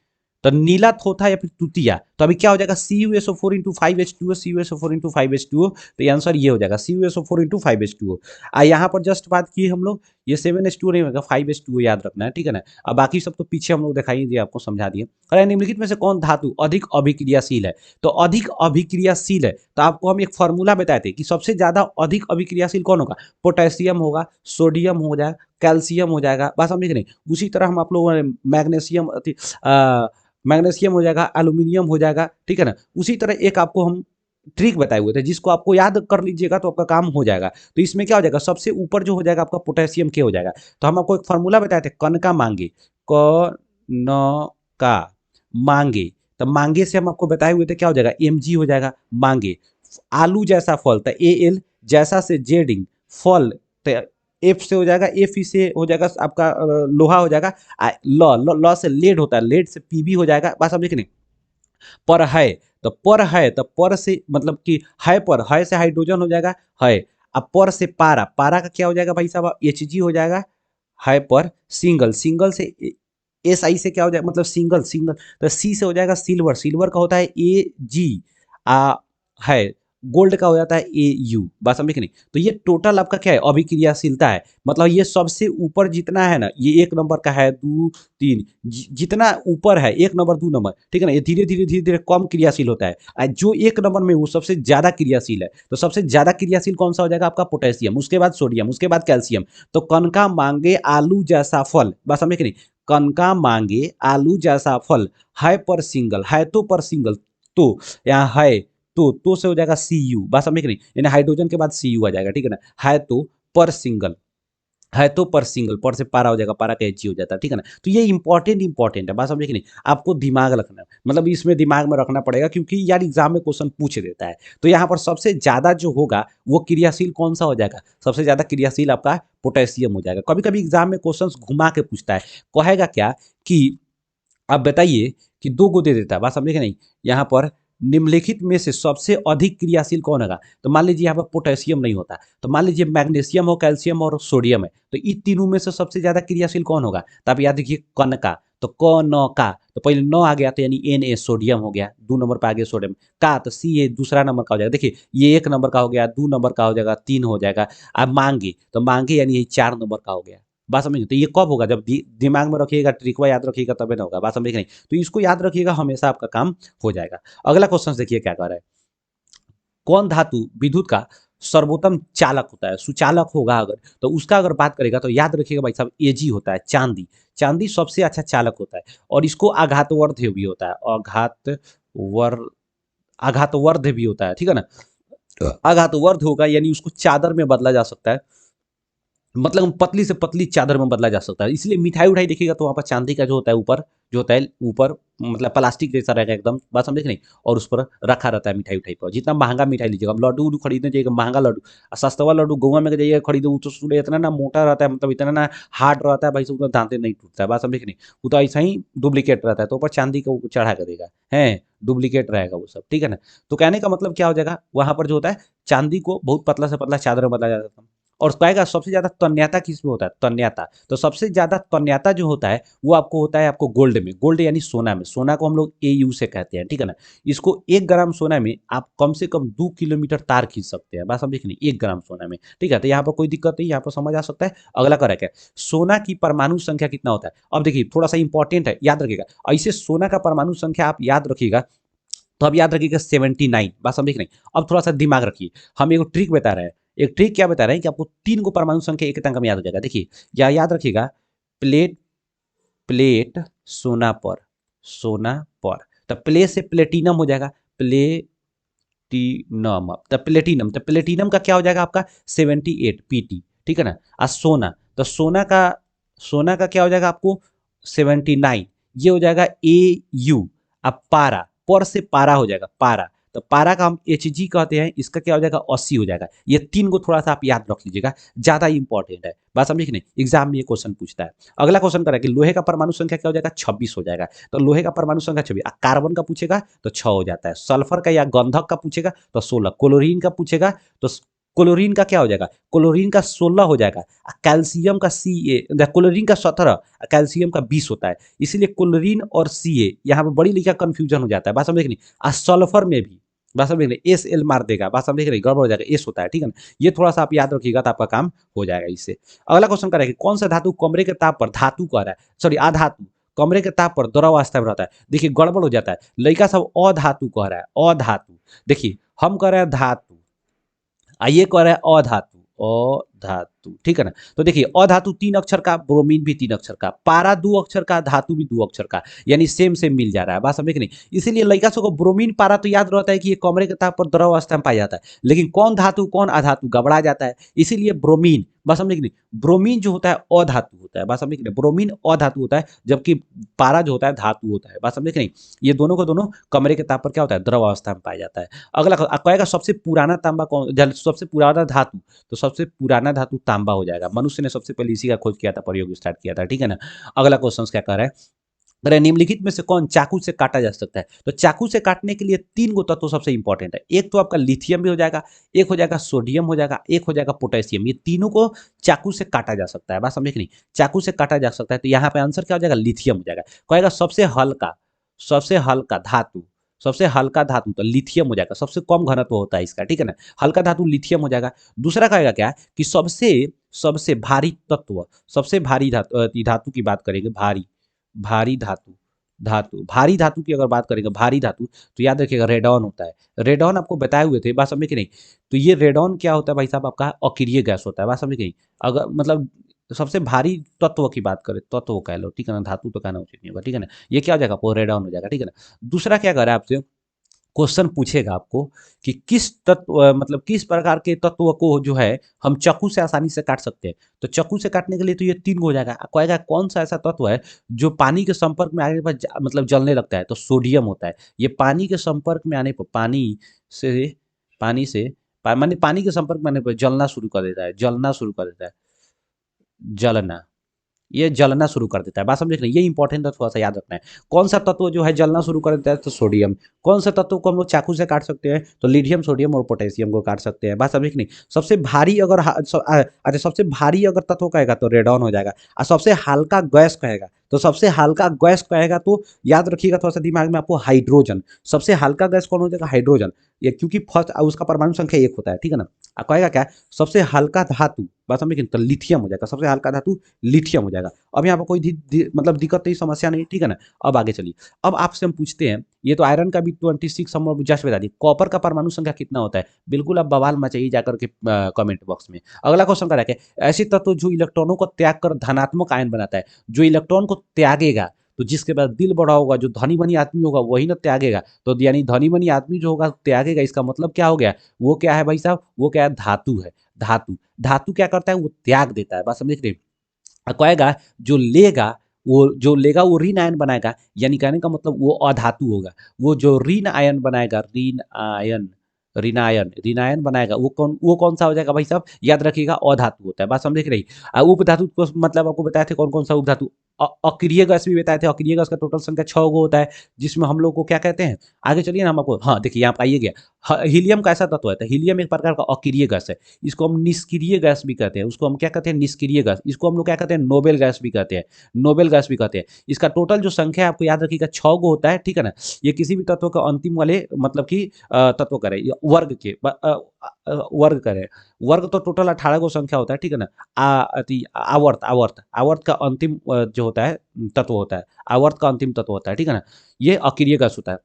तो नीला थोथा या फिर तुतिया, तो अभी क्या हो जाएगा CuSO4 into 5H2O, CuSO4 into 5H2O, तो ये आंसर ये हो जाएगा CuSO4 इंटू 5H2O। यहाँ पर जस्ट बात की हम लोग, ये 7H2O नहीं होगा, 5H2O याद रखना है, ठीक है ना। अब बाकी सब तो पीछे हम लोग दिखाई दिए, आपको समझा दिए। अरे निम्नलिखित में से कौन धातु अधिक अभिक्रियाशील है, तो अधिक अभिक्रियाशील है, तो आपको हम एक फॉर्मूला बताए थे कि सबसे ज्यादा अधिक अभिक्रियाशील कौन होगा, पोटेशियम होगा, सोडियम हो जाएगा, कैल्शियम हो जाएगा, बात समझे कि नहीं। उसी तरह हम आप लोगों ने मैग्नीशियम, मैग्नीशियम हो जाएगा, एल्यूमिनियम हो जाएगा, ठीक है ना। उसी तरह एक आपको हम ट्रिक बताए हुए थे जिसको आपको याद कर लीजिएगा तो आपका काम हो जाएगा। तो इसमें क्या हो जाएगा, सबसे ऊपर जो हो जाएगा आपका पोटेशियम के हो जाएगा। तो हम आपको एक फॉर्मूला बताए थे, कन का मांगे, क न का मांगे, तो मांगे से हम आपको बताए हुए थे क्या हो जाएगा, Mg हो जाएगा मांगे। आलू जैसा फल, तो Al, जैसा से जेडिंग, फल, तो एफ से हो जाएगा, एफ ई से हो जाएगा आपका लोहा हो जाएगा, ल से लेड होता है, लेड से पीबी हो जाएगा, बात समझे कि नहीं। पर है, तो पर है, तो पर से मतलब कि है, पर है से हाइड्रोजन हो जाएगा है, अब पर से पारा, पारा का क्या हो जाएगा भाई साहब, Hg हो जाएगा, है पर सिंगल, सिंगल से SI से क्या हो जाएगा, मतलब सिंगल, सिंगल, तो सी से हो जाएगा सिल्वर, सिल्वर का होता है Ag, है, गोल्ड का हो जाता है Au, बात समझे कि नहीं। तो ये टोटल आपका क्या है, अभिक्रियाशीलता है, मतलब ये सबसे ऊपर जितना है ना, ये एक नंबर का है, दो तीन, जितना ऊपर है एक नंबर दो नंबर, ठीक है ना, ये धीरे धीरे धीरे धीरे कम क्रियाशील होता है, जो एक नंबर में वो सबसे ज्यादा क्रियाशील है, तो सबसे ज्यादा क्रियाशील कौन सा हो जाएगा आपका, पोटेशियम, उसके बाद सोडियम, उसके बाद कैल्शियम। तो कन का मांगे आलू जैसा फल, बात समझे कि नहीं, कन का मांगे आलू जैसा फल, है पर सिंगल, है तो पर सिंगल, तो यहाँ है, तो से हो जाएगा Cu, बात समझे कि नहीं, यानी हाइड्रोजन के बाद Cu आ जाएगा, ठीक है ना, है तो पर सिंगल, है तो पर सिंगल, पर से पारा हो जाएगा, पारा का एच हो जाता है, ठीक है ना। तो ये इंपॉर्टेंट है, बात समझे कि नहीं। आपको दिमाग रखना, मतलब इसमें दिमाग में रखना पड़ेगा, क्योंकि यार एग्जाम में क्वेश्चन पूछ देता है। तो यहाँ पर सबसे ज्यादा जो होगा वो क्रियाशील कौन सा हो जाएगा, सबसे ज्यादा क्रियाशील आपका पोटेशियम हो जाएगा। कभी कभी एग्जाम में क्वेश्चन घुमा के पूछता है, कहेगा क्या कि आप बताइए कि दो को दे देता है, बात समझे कि नहीं। यहाँ पर निम्नलिखित में से सबसे अधिक क्रियाशील कौन होगा, तो मान लीजिए यहाँ पर पोटेशियम नहीं होता, तो मान लीजिए मैग्नीशियम हो, कैल्शियम और सोडियम है, तो इन तीनों में से सबसे ज्यादा क्रियाशील कौन होगा। तो आप याद रखिए कन का, तो क न का, तो पहले न आ गया तो यानी एन ए सोडियम हो गया, 2 नंबर पर आ गया सोडियम। का तो सी ए दूसरा नंबर का हो जाएगा, देखिए ये 1 नंबर का हो गया, 2 नंबर का हो जाएगा, 3 हो जाएगा। अब मांगे तो मांगे यानी ये 4 नंबर का हो गया। बात समझ, तो ये कब होगा, जब दिमाग में रखिएगा, ट्रिकवा याद रखिएगा, तबे ना होगा, बात समझ नहीं। तो इसको याद रखिएगा, हमेशा आपका काम हो जाएगा। अगला क्वेश्चन देखिए क्या कह रहा है, कौन धातु विद्युत का सर्वोत्तम चालक होता है, सुचालक होगा अगर, तो उसका अगर बात करेगा तो याद रखिएगा भाई साहब, एजी होता है, चांदी। चांदी सबसे अच्छा चालक होता है, और इसको आघातवर्ध भी होता है, आघातवर्ध भी होता है, ठीक है ना। आघातवर्ध होगा यानी उसको चादर में बदला जा सकता है, मतलब पतली से पतली चादर में बदला जा सकता है। इसलिए मिठाई उठाई देखिएगा तो वहाँ पर चांदी का जो होता है ऊपर, जो होता है ऊपर, मतलब प्लास्टिक जैसा रहेगा एकदम, बात समझे कि नहीं, और उस पर रखा रहता है मिठाई उठाई पर। जितना महंगा मिठाई लीजिएगा, अब लड्डू उड्डू खरीदने जाइएगा महंगा लड्डू, सस्ता लड्डू गौवा में जाइएगा खरीदो, वो तो सुने इतना ना मोटा रहता है, मतलब इतना ना हार्ड रहता है भाई, से उतना दांते नहीं टूटता है, बात समझे कि नहीं। वो तो ऐसा ही डुप्लीकेट रहता है, तो ऊपर चांदी का चढ़ा कर देगा, है डुप्लीकेट रहेगा वो सब, ठीक है ना। तो कहने का मतलब क्या हो जाएगा, वहां पर जो होता है चांदी को बहुत पतला से पतला चादर में बदला जाता है। और कहेगा सबसे ज्यादा तन्यता किस में होता है, तन्यता, तो सबसे ज्यादा तन्यता जो होता है वो आपको होता है आपको गोल्ड में, गोल्ड यानी सोना में, सोना को हम लोग एयू से कहते हैं, ठीक है ना। इसको 1 ग्राम सोना में आप कम से कम 2 किलोमीटर तार खींच सकते हैं, बात समझे कि नहीं, 1 ग्राम सोना में, ठीक है। तो यहाँ पर कोई दिक्कत नहीं, यहाँ पर समझ आ सकता है। अगला करेक्ट क्या, सोना की परमाणु संख्या कितना होता है। अब देखिए थोड़ा सा इंपॉर्टेंट है, याद रखिएगा, ऐसे सोना का परमाणु संख्या आप याद रखिएगा, तो अब याद रखिएगा 79, बात समझे कि नहीं। अब थोड़ा सा दिमाग रखिए, हम एक ट्रिक बता रहे हैं, एक ट्रिक क्या बता रहे हैं कि आपको 3 को परमाणु संख्या एक अंक में याद हो जाएगा। देखिए या याद रखिएगा, प्लेट, प्लेट सोना पर, सोना पर, तो प्ले से प्लेटिनम हो जाएगा, प्लेटिनम, तो प्लेटिनम का क्या हो जाएगा आपका 78 पीटी, ठीक है ना। आ सोना, तो सोना का क्या हो जाएगा आपको 79, ये हो जाएगा ए यू। अब पारा, पर से पारा हो जाएगा, पारा, तो पारा का हम एच जी कहते हैं, इसका क्या हो जाएगा 80 हो जाएगा। ये 3 को थोड़ा सा आप याद रख लीजिएगा, ज्यादा इंपॉर्टेंट है, बात समझे कि नहीं, एग्जाम में ये क्वेश्चन पूछता है। अगला क्वेश्चन करें कि लोहे का परमाणु संख्या क्या हो जाएगा 26 हो जाएगा, तो लोहे का परमाणु संख्या 26, कार्बन का पूछेगा तो 6 हो जाता है, सल्फर का या गंधक का पूछेगा तो 16, क्लोरीन का पूछेगा तो क्लोरीन का क्या हो जाएगा, क्लोरीन का 16 हो जाएगा, कैल्शियम का सी ए, क्लोरीन का 17, कैल्शियम का 20 होता है। इसीलिए क्लोरीन और सी ए यहाँ पर बड़ी लिखा कंफ्यूजन हो जाता है, बात समझे कि नहीं। सल्फर में भी बात समझे नहीं, एस एल मार देगा, बात समझे नहीं, गड़बड़ हो जाएगा, एस होता है, ठीक है ना। ये थोड़ा सा आप याद रखिएगा तो आपका काम हो जाएगा इससे। अगला क्वेश्चन करेंगे, कौन सा धातु कमरे के ताप पर, धातु कह रहा है, सॉरी अधातु, कमरे के ताप पर द्रवावस्था में रहता है। देखिए गड़बड़ हो जाता है, लड़का सब अधातु कह रहा है, अधातु, देखिए हम कह रहे हैं धातु, ये कह रहा है अधातु, अधातु, ठीक है ना। तो देखिए अधातु 3 अक्षर का, ब्रोमीन भी 3 अक्षर का, पारा 2 अक्षर का, धातु भी 2 अक्षर का, यानी सेम सेम मिल जा रहा है, बात समझे कि नहीं। इसीलिए लड़का सब को ब्रोमीन पारा तो याद रहता है कि ये कमरे के ताप पर द्रव अवस्था में पाया जाता है, लेकिन कौन धातु कौन अधातु गड़बड़ा जाता है, इसीलिए ब्रोमीन, बात समझे कि नहीं, ब्रोमीन जो होता है अधातु होता है, बात समझे कि नहीं, ब्रोमीन अधातु होता है, जबकि पारा जो होता है धातु होता है, बात समझे कि नहीं। ये दोनों को दोनों कमरे के ताप पर क्या होता है, द्रव अवस्था में पाया जाता है। अगला कहेगा सबसे पुराना तांबा कौन, सबसे पुराना धातु, तो सबसे पुराना धातु तांबा हो जाएगा, मनुष्य ने सबसे पहले इसी का खोज किया था, प्रयोग स्टार्ट किया था, ठीक है ना। अगला क्वेश्चन क्या कर रहा है, अरे निम्नलिखित में से कौन चाकू से काटा जा सकता है, तो चाकू से काटने के लिए 3 को तत्व सबसे इंपॉर्टेंट है, एक तो आपका लिथियम भी हो जाएगा, एक हो जाएगा सोडियम हो जाएगा, एक हो जाएगा पोटेशियम, ये तीनों को चाकू से काटा जा सकता है, बात समझे कि नहीं, चाकू से काटा जा सकता है। तो यहाँ पे आंसर क्या हो जाएगा, लिथियम हो जाएगा। कहेगा सबसे हल्का धातु, सबसे हल्का धातु तो लिथियम हो जाएगा, सबसे कम घनत्व होता है इसका, ठीक है ना, हल्का धातु लिथियम हो जाएगा। दूसरा कहेगा क्या कि सबसे सबसे भारी तत्व, सबसे भारी धातु, धातु की बात करेंगे, भारी, भारी धातु, भारी धातु की अगर बात करेंगे, भारी धातु, तो याद रखिएगा रेडॉन होता है, रेडॉन आपको बताए हुए थे, बात समझे कि नहीं। तो ये रेडॉन क्या होता है भाई साहब, आपका अक्रिय गैस होता है, बात समझे कि नहीं। अगर मतलब सबसे भारी तत्व की बात करें, तत्व कह लो, ठीक है ना, धातु तो कहना उचित नहीं होगा, ठीक है ना। ये क्या हो जाएगा, रेडॉन हो जाएगा, ठीक है ना। दूसरा क्या कर रहा है आपसे क्वेश्चन पूछेगा आपको कि किस तत्व मतलब किस प्रकार के तत्व को जो है हम चाकू से आसानी से काट सकते हैं। तो चाकू से काटने के लिए तो ये 3 हो जाएगा। कहेगा कौन सा ऐसा तत्व है जो पानी के संपर्क में आने पर मतलब जलने लगता है, तो सोडियम होता है। ये पानी के संपर्क में आने पर से पानी से माने पानी के संपर्क में आने पर जलना शुरू कर देता है, जलना शुरू कर देता है, जलना। ये जलना शुरू कर देता है। बात समझ रहे हैं? ये इंपॉर्टेंट है, थोड़ा सा याद रखना है। कौन सा तत्व जो है जलना शुरू कर देता है, तो सोडियम। कौन सा तत्व को हम लोग चाकू से काट सकते हैं, तो लिथियम, सोडियम और पोटेशियम को काट सकते हैं। बात समझ नहीं? सबसे भारी अगर अच्छा, सबसे भारी अगर तत्व कहेगा तो रेडॉन हो जाएगा। और सबसे हल्का गैस कहेगा, तो सबसे हल्का गैस कहेगा तो याद रखिएगा थोड़ा सा दिमाग में आपको, हाइड्रोजन। सबसे हल्का गैस कौन हो जाएगा? हाइड्रोजन। ये क्योंकि फर्स्ट उसका परमाणु संख्या 1 होता है, ठीक है ना। कहेगा क्या? सबसे हल्का धातु, बात समझ, तो लिथियम हो जाएगा। सबसे हल्का धातु लिथियम हो जाएगा। अब यहाँ पर कोई मतलब दिक्कत नहीं, समस्या नहीं, ठीक है ना। अब आगे चलिए। अब आपसे हम पूछते हैं, ये तो आयरन का भी 26 हम जस्ट बता दिए। कॉपर का परमाणु संख्या कितना होता है? बिल्कुल आप बवाल मचाइए जाकर के कमेंट बॉक्स में। अगला क्वेश्चन का रखे, ऐसी तत्व जो इलेक्ट्रॉनों को त्याग कर धनात्मक आयन बनाता है। जो इलेक्ट्रॉन को त्यागेगा, तो जिसके पास दिल बड़ा होगा, जो धनी बनी आदमी होगा वही ना त्यागेगा। तो यानी धनी बनी आदमी जो होगा त्यागेगा, इसका मतलब क्या हो गया? वो क्या है भाई साहब? वो क्या है? धातु है। धातु। धातु क्या करता है? वो त्याग देता है। बात समझ रहे? कहेगा जो लेगा, वो ऋण आयन बनाएगा, यानी कहने का मतलब वो अधातु होगा। वो जो ऋण आयन बनाएगा, ऋण आयन बनाएगा, वो कौन सा हो जाएगा भाई साहब? याद रखिएगा, अधातु होता है। बात समझ रही? उपधातु को मतलब आपको बताए थे कौन कौन सा उपधातु। अक्रिय गैस भी बताए थे। अक्रिय गैस का टोटल संख्या 6 गो होता है, जिसमें हम लोग को क्या कहते हैं? आगे चलिए ना, हम आपको, हाँ देखिए यहाँ पर आइए गया। हीलियम का ऐसा तत्व है, तो हीलियम एक प्रकार का अक्रिय गैस है। इसको हम निष्क्रिय गैस भी कहते हैं। उसको हम क्या कहते हैं? निष्क्रिय गैस। इसको हम लोग क्या कहते हैं? नोबेल गैस भी कहते हैं। नोबेल गैस भी कहते हैं। इसका टोटल जो संख्या है आपको याद रखिएगा 6 गो होता है, ठीक है ना। ये किसी भी तत्व का अंतिम वाले मतलब कि तत्व करे वर्ग के वर्ग करे। वर्ग तो टोटल 18 गो संख्या होता है, ठीक है ना। आवर्त आवर्त आवर्त का अंतिम जो होता है तत्व होता है। आवर्त का अंतिम तत्व होता है, ठीक है ना। ये अक्रिय गैस होता है।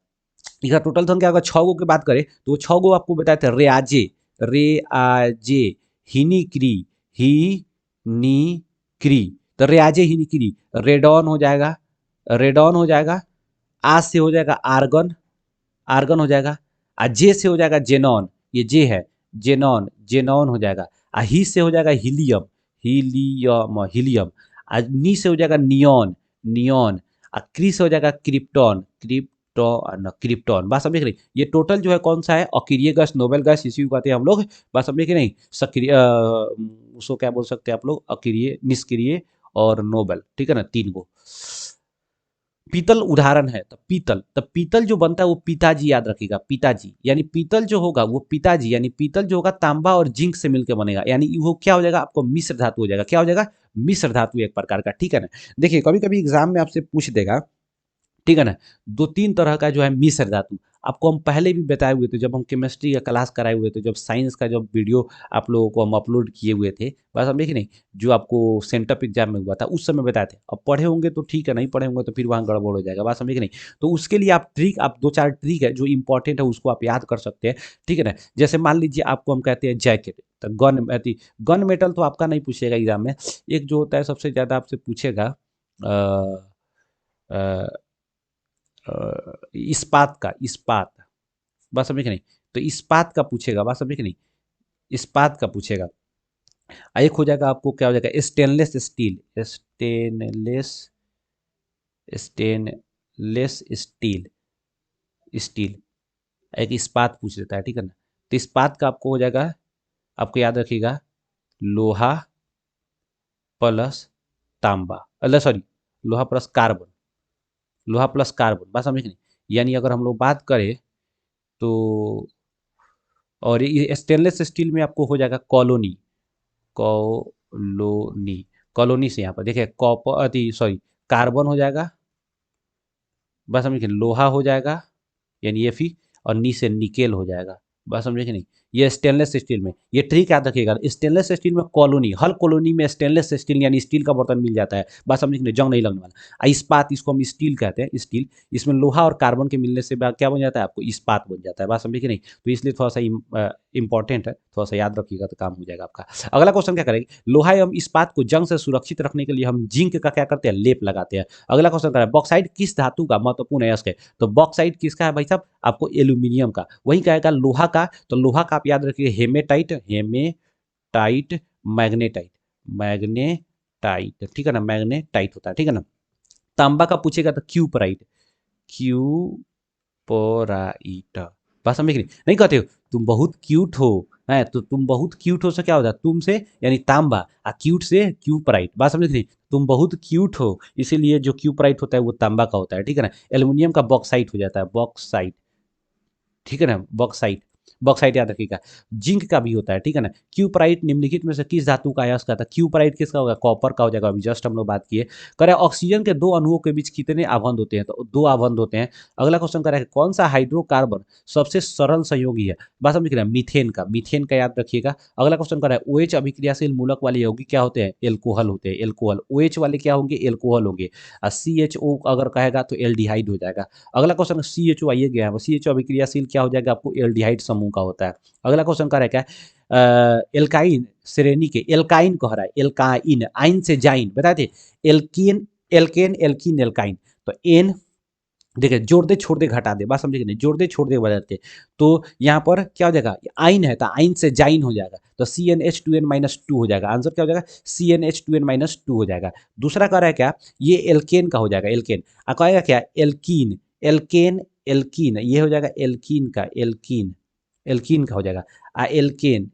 इसका टोटल संख्या अगर 6 गो की बात करें, तो वो 6 गो आपको बताए थे। रेआजे, हिनिक्री, ही नी क्री। तो रेआजे हिनिक्री, रेडॉन हो जाएगा, रेडॉन हो जाएगा। आज से हो जाएगा आर्गन, आर्गन हो जाएगा। जे से हो जाएगा जेनॉन, ये जे है, जेनॉन, जेनॉन हो जाएगा। ही से हो जाएगा हीलियम, हीलियम। नी से हो जाएगा नियॉन, नियॉन। क्री से हो जाएगा क्रिप्टॉन, क्रिप्टॉन। बात समझे कि नहीं? ये टोटल जो है कौन सा है? अक्रिय गैस, नोबेल गैस, इसी को कहते हैं हम लोग। बात समझे कि नहीं? सक्रिय उसको क्या बोल सकते हैं आप लोग? अक्रिय, निष्क्रिय और नोबेल, ठीक है ना, 3 गो। पीतल उदाहरण है। तब पीतल जो बनता है वो पिताजी, याद रखिएगा, पिताजी। यानी पीतल जो होगा वो पिताजी, यानी पीतल जो होगा तांबा और जिंक से मिलकर बनेगा। यानी वो क्या हो जाएगा? आपको मिश्र धातु हो जाएगा। क्या हो जाएगा? मिश्र धातु एक प्रकार का, ठीक है ना। देखिए कभी कभी एग्जाम में आपसे पूछ देगा, ठीक है ना, 2-3 तरह का जो है मिश्र धातु। आपको हम पहले भी बताए हुए थे, जब हम केमिस्ट्री का क्लास कराए हुए थे, जब साइंस का जब वीडियो आप लोगों को हम अपलोड किए हुए थे, बस हम देखिए नहीं, जो आपको सेंटअप एग्जाम में हुआ था उस समय बताए थे। अब पढ़े होंगे तो ठीक है, नहीं पढ़े होंगे तो फिर वहाँ गड़बड़ हो जाएगा। बात समझे कि नहीं? तो उसके लिए आप 2-4 ट्रिक है जो इंपॉर्टेंट है, उसको आप याद कर सकते हैं, ठीक है ना। जैसे मान लीजिए आपको हम कहते हैं जैकेट, तो गन मेटल तो आपका नहीं पूछेगा एग्जाम में। एक जो होता है सबसे ज़्यादा आपसे पूछेगा इस्पात का, इस्पात। बात समझे कि नहीं? तो इस्पात का पूछेगा। बात समझे कि नहीं? इस्पात का पूछेगा। एक हो जाएगा आपको, क्या हो जाएगा? Stainless steel, stainless, stainless steel, steel. एक इस्पात पूछ लेता है, ठीक है ना। तो इस्पात का आपको हो जाएगा, आपको याद रखिएगा, लोहा प्लस तांबा, अल्लाह सॉरी, लोहा प्लस कार्बन, लोहा प्लस कार्बन। बात समझे कि नहीं? यानी अगर हम लोग बात करें तो, और ये स्टेनलेस स्टील में आपको हो जाएगा कॉलोनी, कॉलोनी। कॉलोनी से यहाँ पर देखिए कॉपर अति सॉरी कार्बन हो जाएगा। बस समझिए, लोहा हो जाएगा यानी Fe, और नी से निकेल हो जाएगा। बस समझे कि नहीं? ये स्टेनलेस स्टील में। ये ट्रिक याद रखिएगा, स्टेनलेस स्टील में कॉलोनी, हर कॉलोनी में स्टेनलेस स्टील यानी स्टील का बर्तन मिल जाता है, बस समझ नहीं, जंग नहीं लगने वाला। इस्पात, इसको हम स्टील कहते हैं, स्टील, इसमें लोहा और कार्बन के मिलने से क्या बन जाता है, आपको इस्पात बन जाता है, बात समझे कि नहीं। तो इसलिए थोड़ा सा इंपॉर्टेंट है, थोड़ा सा याद रखिएगा तो काम हो जाएगा आपका। अगला क्वेश्चन क्या करेंगे, लोहा एवं इस्पात को जंग से सुरक्षित रखने के लिए हम जिंक का क्या करते हैं, लेप लगाते हैं। अगला क्वेश्चन क्या है, बॉक्साइट किस धातु का महत्वपूर्ण अयस्क है, तो बॉक्साइट किसका है भाई साहब, आपको एल्यूमिनियम का। वही कहेगा लोहा का, तो लोहा का आप याद रखिए हेमेटाइट, हेमेटाइट, मैग्नेटाइट, मैग्नेटाइट, ठीक है ना, मैग्नेटाइट होता है, ठीक है ना। तांबा का पूछेगा तो क्यूपराइट, क्यूपोराइट, बात समझ नहीं कहते हो तुम बहुत क्यूट हो, है तो तुम बहुत क्यूट हो से क्या होता है, तुमसे यानी तांबा, क्यूट से क्यूपराइट, बात समझ नहीं, तुम बहुत क्यूट हो, इसीलिए जो क्यूपराइट होता है वो तांबा का होता है, ठीक है ना। एल्युमिनियम का बॉक्साइट हो जाता है, बॉक्साइट, ठीक है ना, बॉक्साइट, बॉक्साइट याद रखिएगा। जिंक का भी होता है, ठीक है ना। क्यूपराइट निम्नलिखित में से किस धातु का अयस्क था, क्यूपराइट किसका होगा, कॉपर का हो जाएगा, अभी जस्ट हम लोग बात किए। करे ऑक्सीजन के दो अणुओं के बीच कितने आबंध होते हैं, तो दो आबंध होते हैं। अगला क्वेश्चन करें, कौन सा हाइड्रोकार्बन सबसे सरल संयोगी है, बात समझ रहे हैं, मीथेन का, मीथेन का याद रखिएगा। अगला क्वेश्चन करें, OH अभिक्रियाशील मूलक वाले यौगिक क्या होते हैं, एल्कोहल होते हैं, एल्कोहल। OH वाले क्या होंगे, एल्कोहल होंगे। CHO अगर कहेगा तो एल्डिहाइड हो जाएगा। अगला क्वेश्चन CHO आइए गया है, CHO अभिक्रियाशील क्या हो जाएगा, आपको एल्डिहाइड समूह का होता है। अगला क्वेश्चन क्या है, एल्काइन श्रेणी के, एल्काइन कह रहा है, एल्काइन, आइन से जाइन, बताए थे, एल्कीन, एल्केन, एल्कीन, एल्काइन, तो एन, देखिए जोड़ दे छोड़ दे घटा दे, बात समझे कि नहीं, जोड़ दे छोड़ दे बदलते, तो यहाँ पर क्या हो जाएगा, आइन है तो आइन से जाइन हो जाएगा, तो CnH2n-2 हो जाएगा, आंसर क्या हो जाएगा, CnH2n-2 हो जाएगा। दूसरा कह रहा है क्या, ये एल्केन का हो जाएगा, एल्केन, कहेगा क्या, एल्कीन, एल्केन, एल्कीन, ये हो जाएगा एल्कीन का, एल्कीन, एल्कीन का हो जाएगा। एल्केन,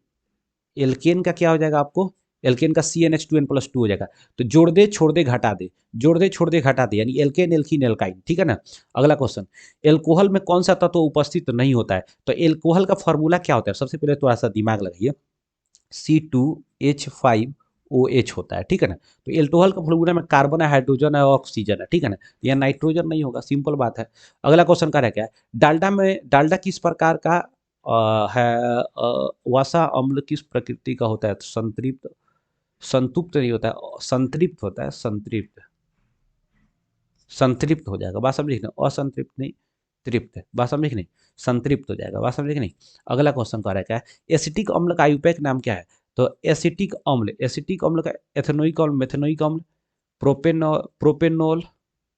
एल्केन का क्या हो जाएगा आपको, एल्केन का CnH2n+2 हो जाएगा। तो जोड़ दे छोड़ दे घटा दे, जोड़ दे छोड़ दे घटा दे, यानी एल्केन, एल्कीन, एल्काइन, ठीक है ना। अगला क्वेश्चन, एल्कोहल में कौन सा तत्व उपस्थित नहीं होता है, तो एल्कोहल का फॉर्मूला क्या होता है, सबसे पहले थोड़ा सा दिमाग लगाइए, C2H5OH होता है, ठीक है ना। तो एल्कोहल का फॉर्मूला में कार्बन है, हाइड्रोजन है, ऑक्सीजन है, ठीक है ना, यह नाइट्रोजन नहीं होगा, सिंपल बात है। अगला क्वेश्चन क्या है, डाल्डा में, डाल्डा किस प्रकार का है, वसा अम्ल किस प्रकृति का होता है, तो संतृप्त, संतृप्त नहीं होता है, संतृप्त होता है, संतृप्त, संतृप्त हो जाएगा, बात समझे कि नहीं, असंतृप्त नहीं, तृप्त, बात समझे कि नहीं, संतृप्त हो जाएगा, बात समझे कि नहीं। अगला क्वेश्चन कह रहा है क्या है, एसिटिक अम्ल का आयुपैक नाम क्या है, तो एसिटिक अम्ल, एसिटिक अम्ल का एथेनोइक अम्ल, मेथेनोइक अम्ल, प्रोपेनॉल, प्रोपेनॉल,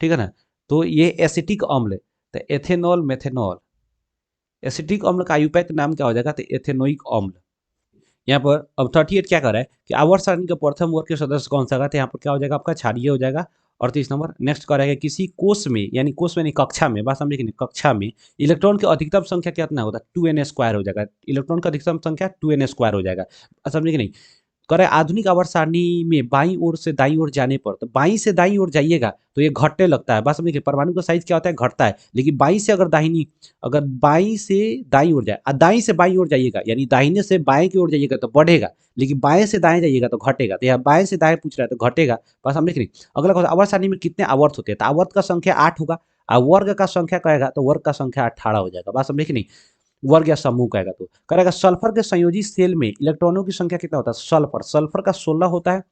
ठीक है ना। तो ये एसिटिक अम्ल, तो एथेनॉल, मेथेनॉल, एसिटिक अम्ल का आयुपैक नाम क्या हो जाएगा, तो एथेनोइक अम्ल। यहाँ पर अब 38 क्या कर रहा है कि आवर्त सारणी के प्रथम वर्ग के सदस्य कौन सा, तो यहाँ पर क्या हो जाएगा आपका क्षारीय हो जाएगा। 38 नंबर, नेक्स्ट कर रहा है किसी कोष में, यानी कोष में नहीं, कक्षा में, बात समझे कि नहीं, कक्षा में इलेक्ट्रॉन की अधिकतम संख्या कितना होता है, 2n² हो जाएगा, इलेक्ट्रॉन की अधिकतम संख्या 2n² हो जाएगा, बात समझे कि नहीं। करे आधुनिक आवर्त सारणी में बाईं ओर से दाईं ओर जाने पर, तो बाईं से दाईं ओर जाइएगा तो ये घटने लगता है, बात समझिए, परमाणु का साइज क्या होता है, घटता है, लेकिन बाईं से अगर दाहिनी, अगर बाईं से दाईं ओर जाए, दाईं से बाईं ओर जाइएगा, यानी दाहिने से बाएं की ओर जाइएगा तो बढ़ेगा, लेकिन बाएं से दाएं जाइएगा तो घटेगा, तो यहाँ बाएं से दाएं पूछ रहा है तो घटेगा, बात समझे कि नहीं। अगला क्वेश्चन, आवर्त सारणी में कितने आवर्त होते हैं, तो आवर्त का संख्या 8 होगा, और वर्ग का संख्या कहेगा तो वर्ग का संख्या 18 हो जाएगा, बात समझे कि नहीं, वर्ग या समूह कहेगा तो करेगा। सल्फर के संयोजी सेल में इलेक्ट्रॉनों की संख्या कितना होता है, सल्फर, सल्फर का 16 होता है,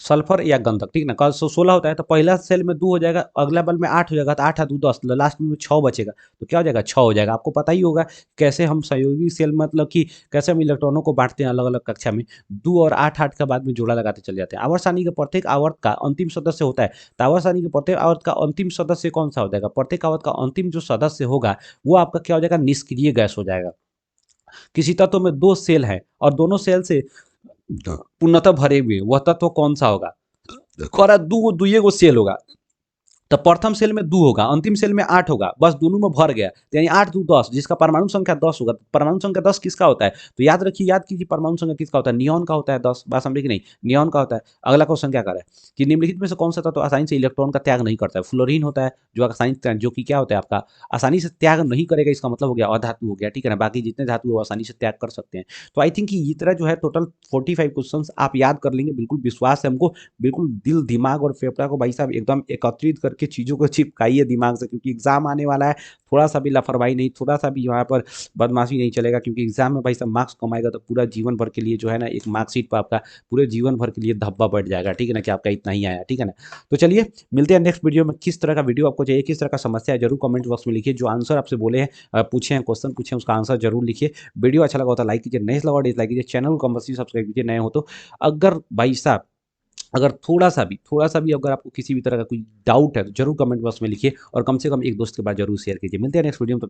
सल्फर या गंधक, ठीक ना, कल 16 होता है, तो पहला सेल में 2 हो जाएगा, अगला बल में 8 हो जाएगा, तो 8 2 10, लास्ट में 6 बचेगा, तो क्या हो जाएगा, 6 हो जाएगा। आपको पता ही होगा कैसे हम सहयोगी सेल, मतलब कि कैसे हम इलेक्ट्रॉनों को बांटते हैं अलग अलग कक्षा में, 2 और 8 8 के बाद में जोड़ा लगाते चले जाते हैं। आवर्त सारणी के प्रत्येक आवर्त का अंतिम सदस्य होता है, तो आवर्त सारणी के प्रत्येक आवर्त का अंतिम सदस्य कौन सा हो जाएगा, प्रत्येक आवर्त का अंतिम जो सदस्य होगा वो आपका क्या हो जाएगा, निष्क्रिय गैस हो जाएगा। किसी तत्व में 2 सेल हैं और दोनों सेल से पूर्णतः भरे हुए, वह तत्व कौन सा होगा, करा दू दुइये गो सेल होगा, तो प्रथम सेल में 2 होगा, अंतिम सेल में 8 होगा, बस दोनों में भर गया, तो यानी 8 2 10, जिसका परमाणु संख्या 10 होगा। परमाणु संख्या 10 किसका होता है, तो याद रखिए, याद कीजिए, परमाणु संख्या किसका होता है, नियॉन का होता है 10, बात समझे कि नहीं, नियॉन का होता है। अगला क्वेश्चन क्या कर रहा है कि निम्नलिखित में से कौन सा तत्व आसानी से इलेक्ट्रॉन का त्याग नहीं करता है, फ्लोरीन होता है, जो आसानी, जो कि क्या होता है आपका, आसानी से त्याग नहीं करेगा, इसका मतलब हो गया अधातु हो गया, ठीक है ना, बाकी जितने धातु वो आसानी से त्याग कर सकते हैं। तो आई थिंक ये तरह जो है टोटल 45 क्वेश्चन आप याद कर लेंगे, बिल्कुल विश्वास है हमको, बिल्कुल दिल दिमाग और फेफड़ा को भाई साहब एकदम एकत्रित कर करके चीज़ों को चिपकाइए दिमाग से, क्योंकि एग्ज़ाम आने वाला है। थोड़ा सा भी लापरवाही नहीं, थोड़ा सा भी यहाँ पर बदमाशी नहीं चलेगा, क्योंकि एग्ज़ाम में भाई साहब मार्क्स कमाएगा तो पूरा जीवन भर के लिए जो है ना, एक मार्कशीट पर आपका पूरे जीवन भर के लिए धब्बा बढ़ जाएगा, ठीक है ना, कि आपका इतना ही आया, ठीक है ना। तो चलिए मिलते हैं नेक्स्ट वीडियो में। किस तरह का वीडियो आपको चाहिए, किस तरह का समस्या है, जरूर कमेंट बॉक्स में लिखिए। जो आंसर आपसे बोले हैं, पूछे हैं, क्वेश्चन पूछे हैं, उसका आंसर जरूर लिखिए। वीडियो अच्छा लगा होता है लाइक कीजिए, नहीं लगा डिसलाइक कीजिए, चैनल को कंपल्सरी सब्सक्राइब कीजिए नए हो तो। अगर भाई साहब अगर थोड़ा सा भी अगर आपको किसी भी तरह का कोई डाउट है तो जरूर कमेंट बॉक्स में लिखिए, और कम से कम एक दोस्त के पास जरूर शेयर कीजिए। मिलते हैं नेक्स्ट वीडियो में।